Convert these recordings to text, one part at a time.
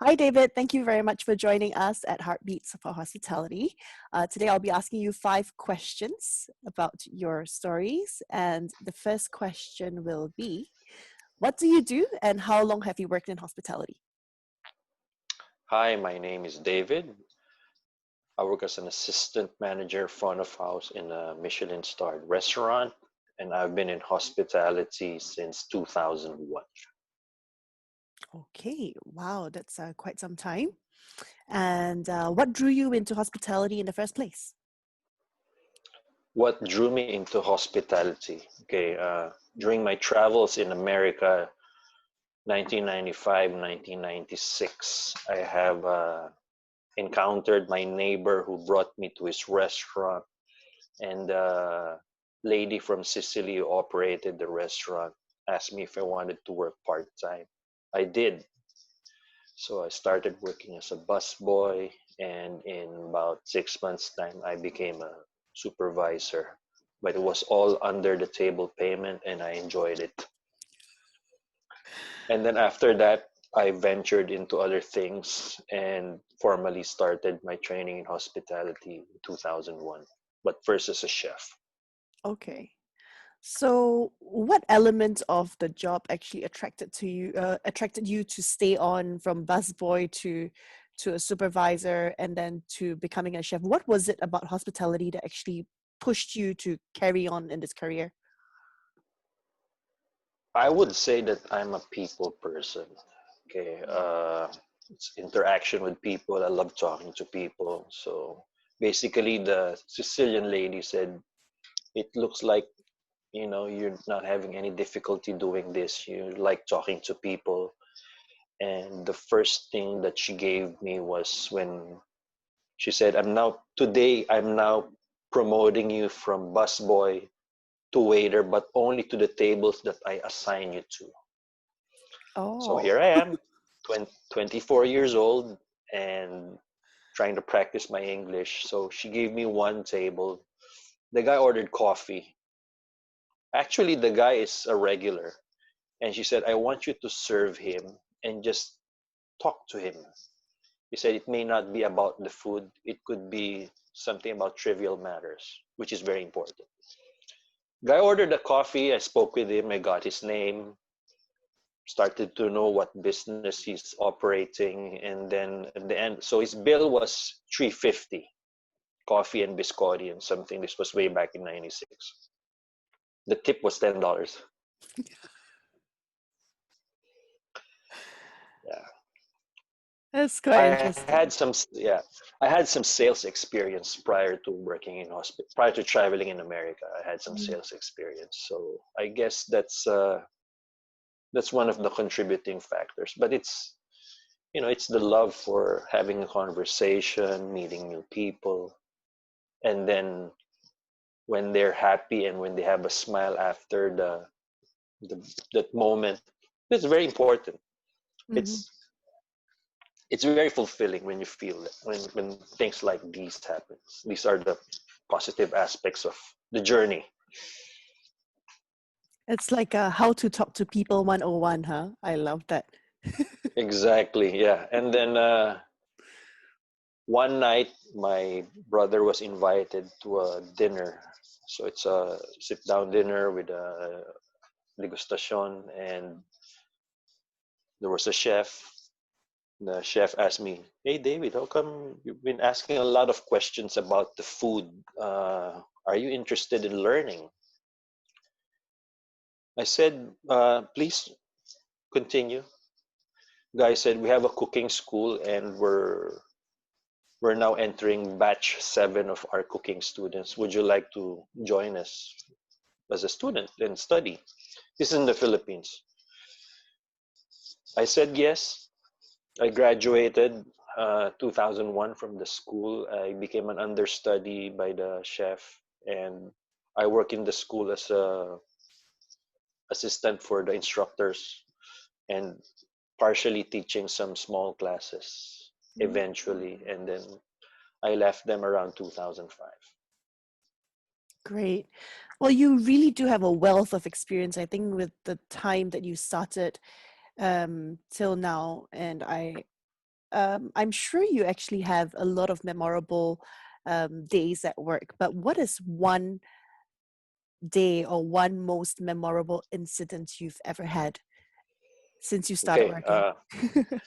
Hi, David. Thank you very much for joining us at Heartbeats for Hospitality. Today, I'll be asking you 5 questions about your stories. And the first question will be, what do you do and how long have you worked in hospitality? Hi, my name is David. I work as an assistant manager front of house in a Michelin starred restaurant, and I've been in hospitality since 2001. Okay, wow, that's quite some time. And what drew you into hospitality in the first place? What drew me into hospitality? Okay, during my travels in America, 1995, 1996, I have encountered my neighbor who brought me to his restaurant, and the lady from Sicily who operated the restaurant asked me if I wanted to work part-time. I did. So I started working as a busboy, and in about 6 months' time, I became a supervisor. But it was all under the table payment, and I enjoyed it. And then after that, I ventured into other things and formally started my training in hospitality in 2001, but first as a chef. Okay. So, what element of the job actually attracted you to stay on from busboy to a supervisor and then to becoming a chef? What was it about hospitality that actually pushed you to carry on in this career? I would say that I'm a people person. Okay, it's interaction with people. I love talking to people. So basically, the Sicilian lady said, "It looks like you're not having any difficulty doing this. You like talking to people." And the first thing that she gave me was when she said, I'm now promoting you from busboy to waiter, but only to the tables that I assign you to." So Oh, here I am, 24 years old, and trying to practice my English. So she gave me one table. The guy ordered coffee. Actually, the guy is a regular. And she said, I want you to serve him and just talk to him. He said it may not be about the food, it could be something about trivial matters, which is very important. Guy ordered the coffee. I spoke with him. I got his name, started to know what business he's operating, and then at the end, so his bill was 350, coffee and biscotti and something. This was way back in 96. The tip was $10. Yeah. that's quite I had interesting. I had some sales experience prior to working in hospital, prior to traveling in America. I had some Mm. sales experience, so I guess that's one of the contributing factors. But it's the love for having a conversation, meeting new people, and then when they're happy and when they have a smile after the that moment, it's very important. Mhm. It's very fulfilling when you feel it, when things like these happen. These are the positive aspects of the journey. It's like how to talk to people 101, huh? I love that. Exactly, yeah. And then one night my brother was invited to a dinner. So it's a sit down dinner with a degustation, and there was a chef. The chef asked me, "Hey David, how come you've been asking a lot of questions about the food? Are you interested in learning?" I said, "Please continue." Guy said, "We have a cooking school, and we're now entering batch 7 of our cooking students. Would you like to join us as a student and study?" This is in the Philippines. I said yes. I graduated 2001 from the school. I became an understudy by the chef, and I work in the school as a assistant for the instructors and partially teaching some small classes Mm. eventually, and then I left them around 2005. Great. Well, you really do have a wealth of experience, I think, with the time that you started till now. And I'm sure you actually have a lot of memorable days at work, but what is one day or one most memorable incident you've ever had since you started Okay, working?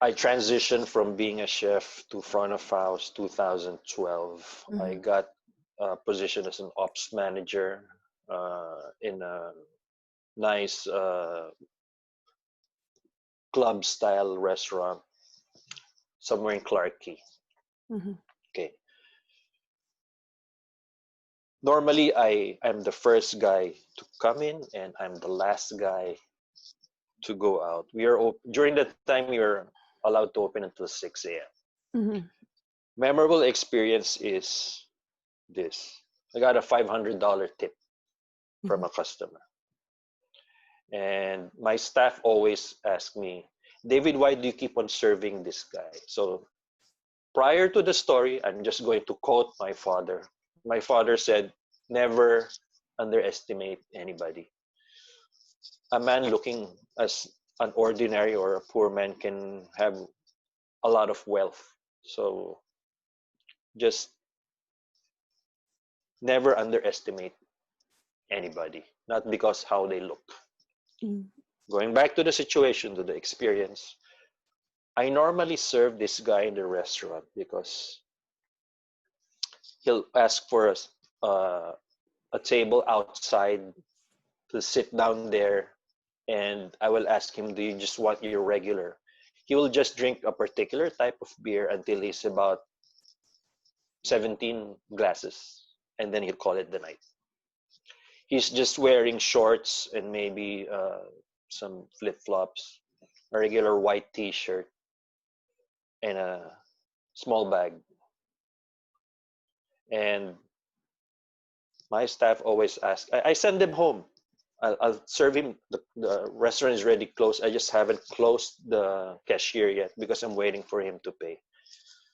I transitioned from being a chef to front of house 2012. I Hmm. got a position as an ops manager in a nice club style restaurant somewhere in Clarkey. Hmm. Okay. Normally, I'm the first guy to come in and I'm the last guy to go out. During that time we are allowed to open until 6 a.m. Hmm. Memorable experience is this. I got a $500 tip from Hmm. a customer. And my staff always ask me, David, why do you keep on serving this guy? So prior to the story, I'm just going to quote my father. My father said, never underestimate anybody. A man looking as an ordinary or a poor man can have a lot of wealth. So just never underestimate anybody, not because how they look. Hmm. Going back to the situation, to the experience, I normally serve this guy in the restaurant because he'll ask for a table outside to sit down there, and I will ask him, do you just want your regular? He will just drink a particular type of beer until he's about 17 glasses, and then he'll call it the night. He's just wearing shorts and maybe some flip-flops, a regular white t-shirt, and a small bag. And my staff always ask, I send them home. I'll serve him. The restaurant is already closed. I just haven't closed the cashier yet because I'm waiting for him to pay.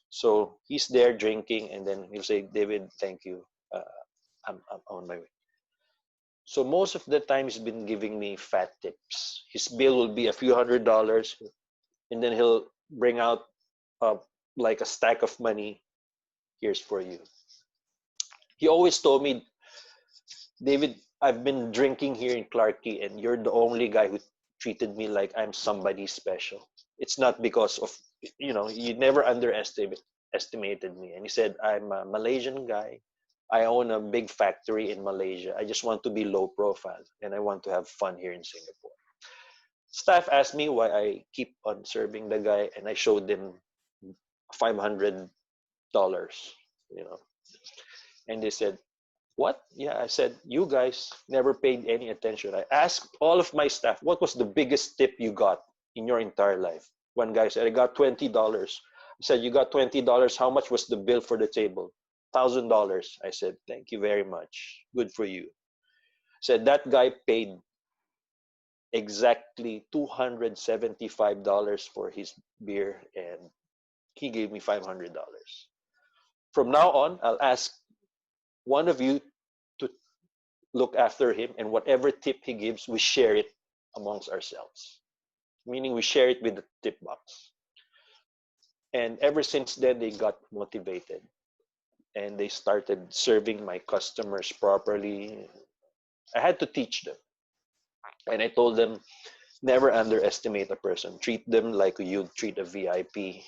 So he's there drinking, and then he'll say, David, thank you. I'm on my way. So most of the time, he's been giving me fat tips. His bill will be a few $100s, and then he'll bring out uh, like a stack of money. Here's for you. He always told me, David, I've been drinking here in Clarkey, and you're the only guy who treated me like I'm somebody special. It's not because of, you never underestimated me. And he said, I'm a Malaysian guy. I own a big factory in Malaysia. I just want to be low profile and I want to have fun here in Singapore. Staff asked me why I keep on serving the guy, and I showed them $500, you know, and they said, what? Yeah, I said, you guys never paid any attention. I asked all of my staff, what was the biggest tip you got in your entire life? One guy said, I got $20. I said, you got $20. How much was the bill for the table? $1,000. I said, thank you very much. Good for you. I said, that guy paid exactly $275 for his beer, and he gave me $500. From now on, I'll ask one of you to look after him, and whatever tip he gives, we share it amongst ourselves. Meaning we share it with the tip box. And ever since then, they got motivated and they started serving my customers properly. I had to teach them. And I told them, never underestimate a person. Treat them like you'd treat a VIP.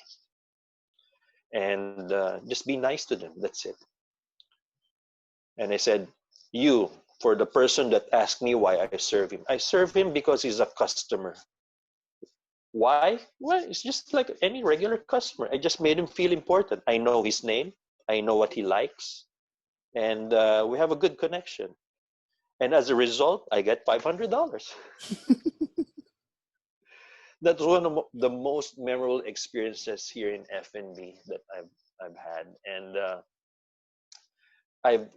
And just be nice to them. That's it. And I said, you, for the person that asked me why I serve him, I serve him because he's a customer. Why? Well, it's just like any regular customer. I just made him feel important. I know his name. I know what he likes. And we have a good connection. And as a result, I get $500. That's one of the most memorable experiences here in F&B that I've had. And I've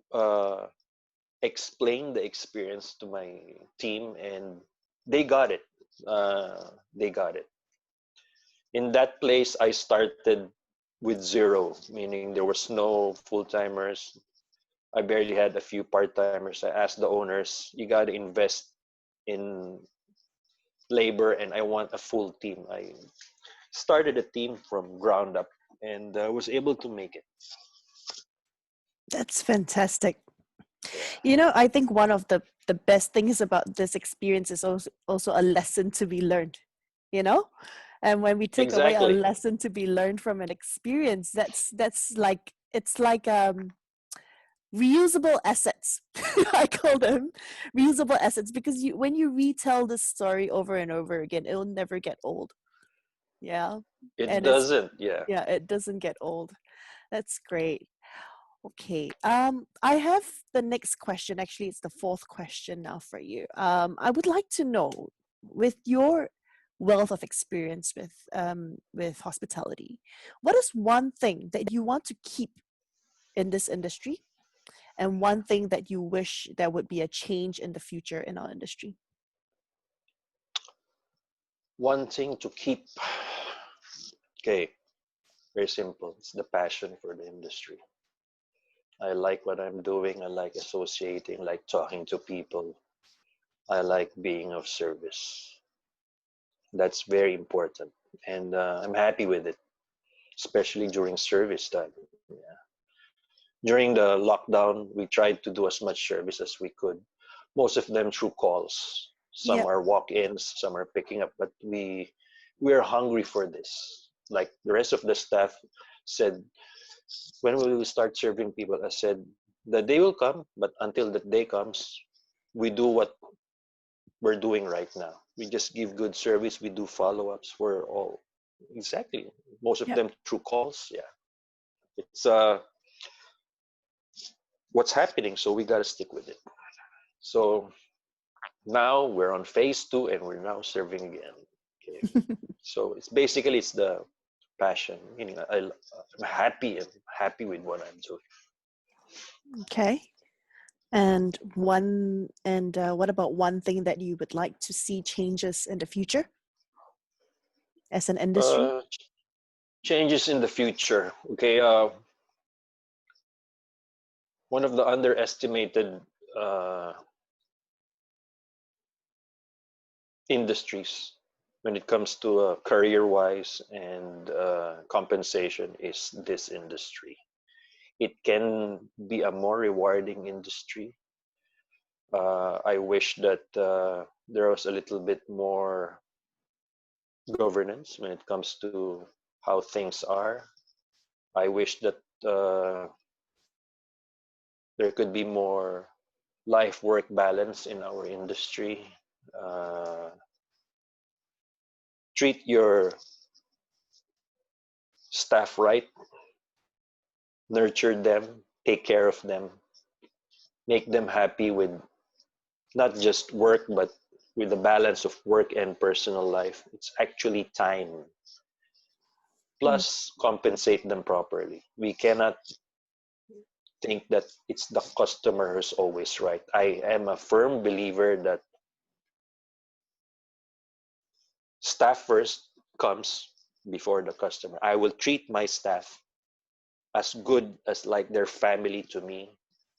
explained the experience to my team, and they got it. They got it. In that place, I started with zero, meaning there was no full-timers. I barely had a few part-timers. I asked the owners, you got to invest in labor, and I want a full team. started a team from ground up, and was able to make it. That's fantastic. Yeah, You know, I think one of the best things about this experience is also a lesson to be learned, you know? And when we take away a exactly. lesson to be learned from an experience, that's like it's like reusable assets. I call them reusable assets because you when you retell this story over and over again, it'll never get old. Yeah. It And it's doesn't. Yeah. yeah, it doesn't get old. That's great. Okay. I have the next question. Actually, it's the fourth question now for you. I would like to know, with your wealth of experience with hospitality, what is one thing that you want to keep in this industry, and one thing that you wish there would be a change in the future in our industry? One thing to keep. Okay, very simple. It's the passion for the industry. I like what I'm doing. I like associating, like talking to people. I like being of service. That's very important. And I'm happy with it, especially during service time. Yeah. During the lockdown, we tried to do as much service as we could, most of them through calls. Some Yep. are walk-ins, some are picking up, but we are hungry for this. Like the rest of the staff said, when will we start serving people? I said, the day will come, but until that day comes, we do what we're doing right now. We just give good service. We do follow-ups for all. Exactly. Most of Yep. them through calls. Yeah. It's what's happening, so we got to stick with it. So now we're on phase two and we're now serving again. Okay. So it's the passion, meaning I'm happy and happy with what I'm doing. Okay. And what about one thing that you would like to see changes in the future as an industry? Uh, Changes in the future. Okay. One of the underestimated uh, industries when it comes to career wise and compensation is this industry. It can be a more rewarding industry. I wish that there was a little bit more governance when it comes to how things are. I wish that uh, there could be more life work balance in our industry. Uh, Treat your staff right, nurture them, take care of them, make them happy with not just work, but with a balance of work and personal life. It's actually time. Mm. Plus, compensate them properly. We cannot think that it's the customer who's always right. I am a firm believer that staff first comes before the customer. I will treat my staff as good as like their family to me,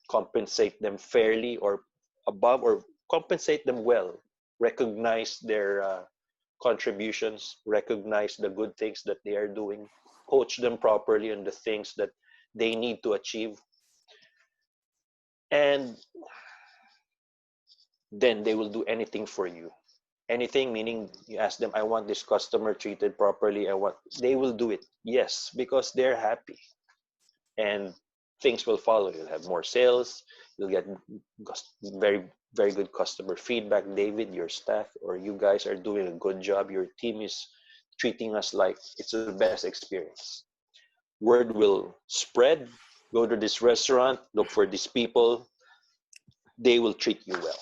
compensate them fairly or above, or compensate them well, recognize their contributions, recognize the good things that they are doing, coach them properly on the things that they need to achieve, and then they will do anything for you. Anything meaning you ask them, I want this customer treated properly, I want, they will do it. Yes, because they're happy, and things will follow. You'll have more sales, you'll get very very good customer feedback. David, your staff or you guys are doing a good job, your team is treating us like it's the best experience. Word will spread. Go to this restaurant, look for these people, they will treat you well.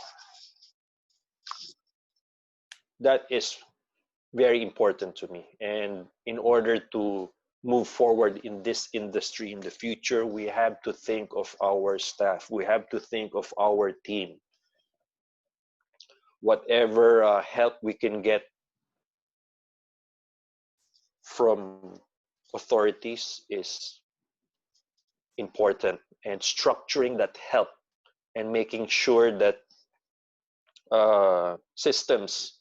That is very important to me. And in order to move forward in this industry in the future, we have to think of our staff. We have to think of our team. Whatever help we can get from authorities is important, and structuring that help and making sure that systems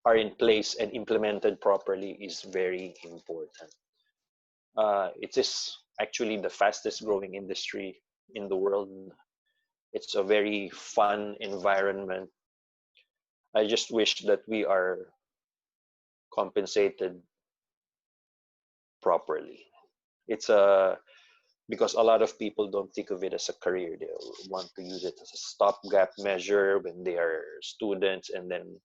are in place and implemented properly is very important. It is actually the fastest growing industry in the world. It's a very fun environment. I just wish that we are compensated properly. It's a because a lot of people don't think of it as a career. They want to use it as a stopgap measure when they are students, and then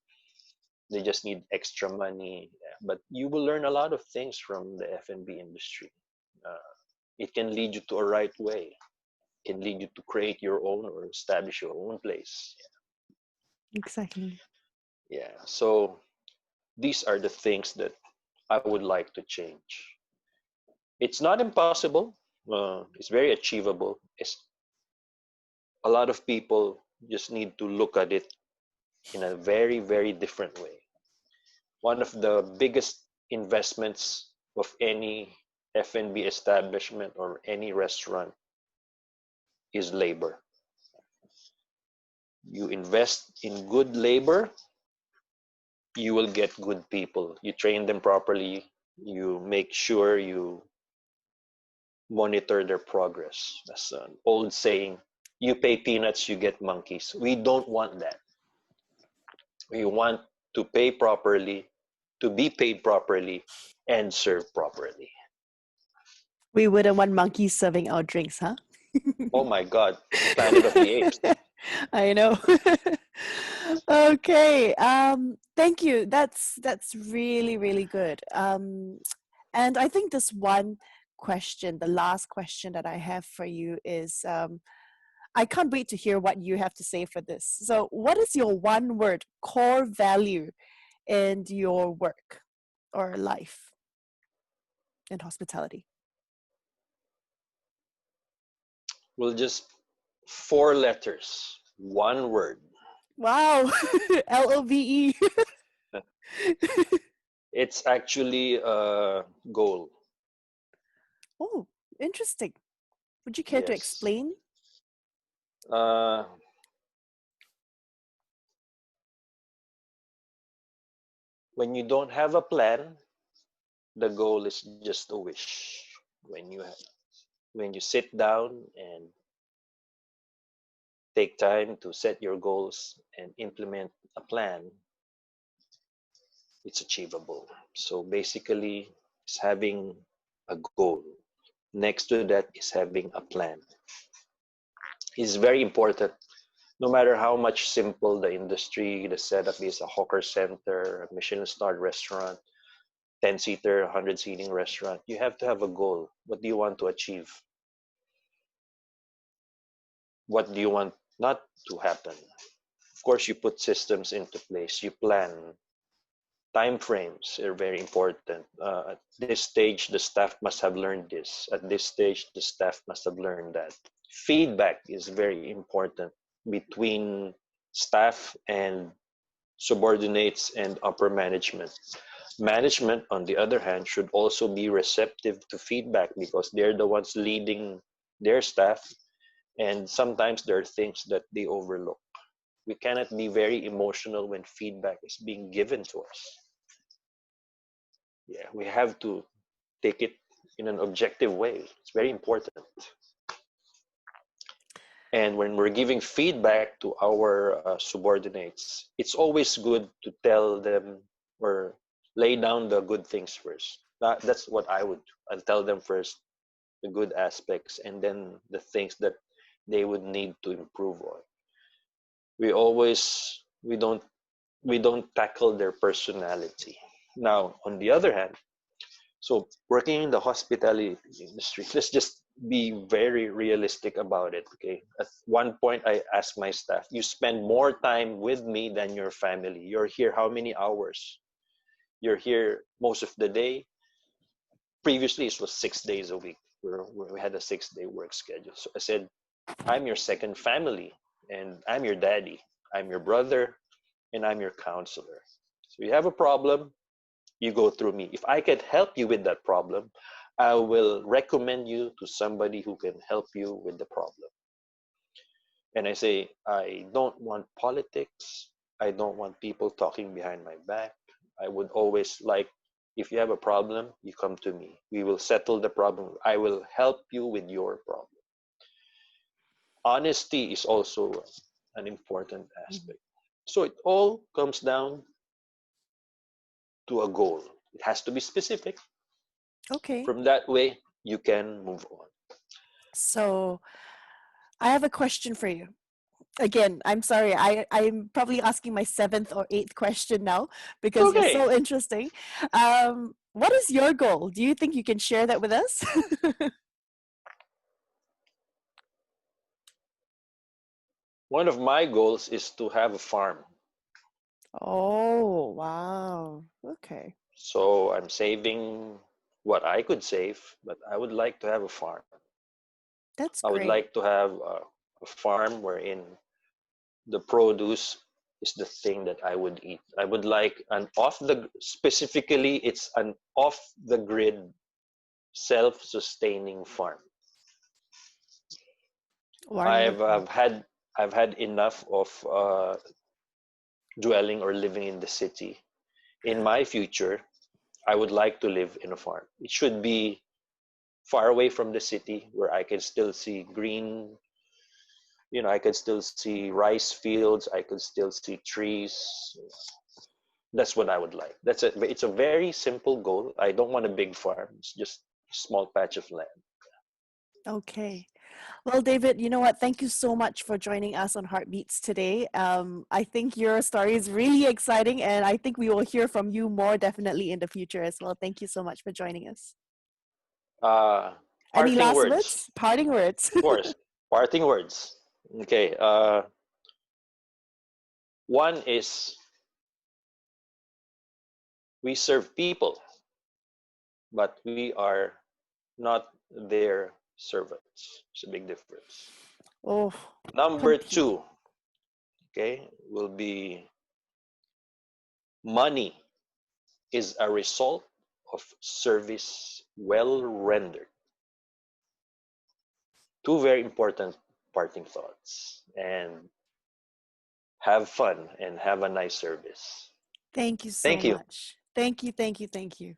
they just need extra money. Yeah, but you will learn a lot of things from the F&B industry. Uh, it can lead you to a right way. It can lead you to create your own or establish your own place. Exactly. Yeah. So these are the things that I would like to change. It's not impossible. It's very achievable. It's, a lot of people just need to look at it in a very, very different way. One of the biggest investments of any F&B establishment or any restaurant is labor. You invest in good labor, you will get good people. You train them properly, you make sure you monitor their progress. That's an old saying, you pay peanuts, you get monkeys. We don't want that. We want to pay properly, to be paid properly, and serve properly. We wouldn't want monkeys serving our drinks, huh? Oh my God, Planet of the Apes. I know. Okay. Thank you. That's really, really good. And I think this one question, the last question that I have for you is I can't wait to hear what you have to say for this. So, what is your one word core value in your work or life in hospitality? Well, just four letters, one word. Wow. LOVE. It's actually a goal. Oh, interesting. Would you care to Yes. explain? Uh, when you don't have a plan, the goal is just a wish. When you have, when you sit down and take time to set your goals and implement a plan, it's achievable. So basically, it's having a goal. Next to that is having a plan. It's very important. No matter how much simple the industry, the setup is, a hawker center, a Michelin starred restaurant, 10-seater, 100-seating restaurant, you have to have a goal. What do you want to achieve? What do you want not to happen? Of course, you put systems into place, you plan. Time frames are very important. At this stage, the staff must have learned this. At this stage, the staff must have learned that. Feedback is very important between staff and subordinates and upper management. Management, on the other hand, should also be receptive to feedback because they're the ones leading their staff, and sometimes there are things that they overlook. We cannot be very emotional when feedback is being given to us. Yeah, we have to take it in an objective way. It's very important. And when we're giving feedback to our subordinates, it's always good to tell them or lay down the good things first. That's what I would do. I'll tell them first the good aspects and then the things that they would need to improve on. We always we don't tackle their personality. Now, on the other hand, so working in the hospitality industry, let's just be very realistic about it. Okay. At one point, I asked my staff, "You spend more time with me than your family. You're here how many hours? You're here most of the day." Previously, it was 6 days a week. We had a 6-day work schedule. So I said, "I'm your second family, and I'm your daddy. I'm your brother, and I'm your counselor. So you have a problem, you go through me. If I can help you with that problem, I will recommend you to somebody who can help you with the problem." And I say, I don't want politics. I don't want people talking behind my back. I would always like, if you have a problem, you come to me. We will settle the problem. I will help you with your problem. Honesty is also an important Mhm. aspect. So it all comes down to a goal. It has to be specific. Okay. From that way, you can move on. So I have a question for you. Again, I'm sorry. I'm probably asking my seventh or eighth question now It's because you're okay. so interesting. What is your goal? Do you think you can share that with us? One of my goals is to have a farm. Oh, wow. Okay. So I'm saving what I could save, but I would like to have a farm. That's I would great. like to have a farm wherein the produce is the thing that I would eat. I would like an off the specifically it's an off the grid self-sustaining farm. Wonderful. I've had enough of dwelling or living in the city. In my future, I would like to live in a farm. It should be far away from the city where I can still see green, I could still see rice fields, I could still see trees. That's what I would like. That's it. It's a very simple goal. I don't want a big farm. It's just a small patch of land. Okay. Well, David, you know what? Thank you so much for joining us on Heartbeats today. I think your story is really exciting, and I think we will hear from you more definitely in the future as well. Thank you so much for joining us. Uh, Any Parting last words, words? Parting words? of course. Parting words. Okay. One is we serve people, but we are not their servants. It's a big difference. Oh, Number completely. two, okay, will be money is a result of service well rendered. Two very important parting thoughts. And have fun and have a nice service. Thank you so Thank you. much. Thank you, thank you, thank you.